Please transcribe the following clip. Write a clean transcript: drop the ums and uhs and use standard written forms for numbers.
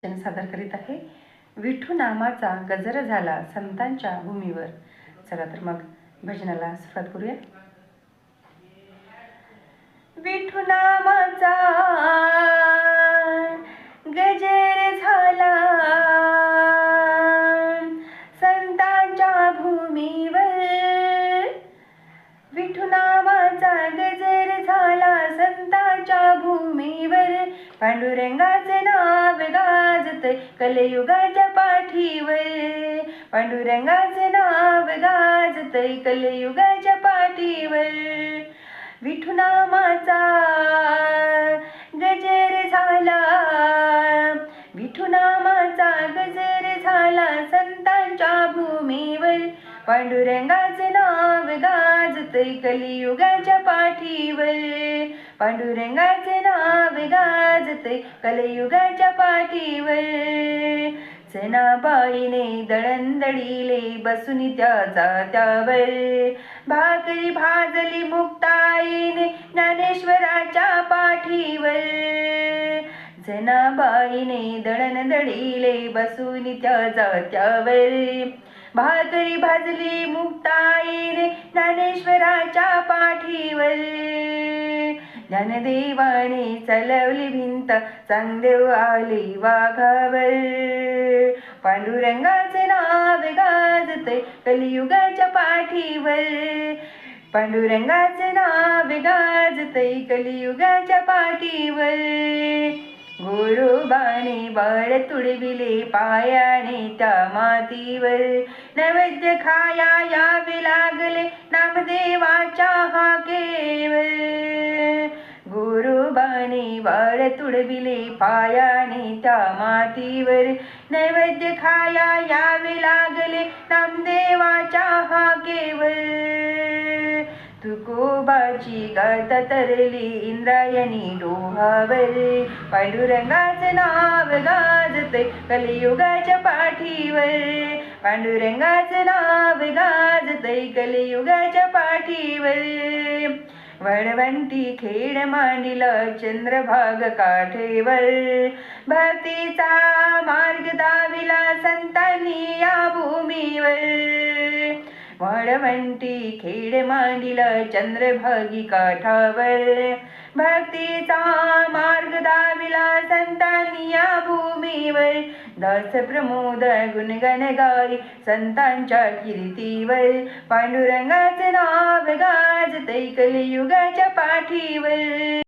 सादर करीत आहे. विठू नामाचा गजर झाला संतांच्या भूमीवर. चला तर मग भजनाला सुरुवात करूया. विठू नामाचा गजर झाला संतांच्या भूमीवर. विठू नामाचा गजर झाला संतांच्या भूमीवर. पांडुरंगाचे नाव गाजतय कलियुगाच्या पाठीवर. पांडुरंगाचे नाव गाजतय कलियुगाच्या पाठीवर. विठू नामाचा गजर झाला. विठू नामाचा गजर झाला संतांच्या भूमीवर. पांडुरंगाचे नाव गाजतय कलियुगाच्या पाठीवर. पांडुरंगाचे नाव गाजतय कलियुगाच्या पाठीवर. जनाबाईने दळणदळीले बसून त्यावर. भाकरी भाजली मुक्ताईने ज्ञानेश्वराच्या पाठीवर. जनाबाईने दळणदळीले बसून त्यावर. भाकरी भाजली मुक्ताईने ज्ञानेश्वराच्या पाठीवर. ज्ञानदेवाने चलवली भिंत चांगदेव आले वाघावर. पांडुरंगाचे नाव गाजतय कलियुगाच्या पाठीवर. पांडुरंगाचे नाव गाजतय कलियुगाच्या पाठीवर. गोरोबाने बाळ तुडविले पायाने त्या मातीवर. नैवेद्य खाया यावे लागले नामदेवाच्या हाकेवर. गोरोबाने बाळ तुडविले पायाने त्या मातीवर. नैवेद्य खाया यावे लागले नामदेवाच्या हाकेवर. तुकोबाची गाथा तरली इंद्रायणी डोहावर. पांडुरंगाचे नाव गाजतय कलियुगाच्या पाठीवर. पांडुरंगाचे नाव गाजतय कलियुगाच्या पाठीवर. वळवंटी खेळ मांडिला चंद्रभाग काठेवर. भक्तीचा मार्ग दाविला संतांनी या भूमीवर. वळवंटी खेळ मांडिला चंद्रभागी काठावर. भक्तीचा मार्ग दाविला संतांनी या भूमीवर. दास प्रमोद गुणगण गाई संतांच्या कीर्तीवर. पांडुरंगाचे नाव गाजतय कलियुगाच्या पाठीवर.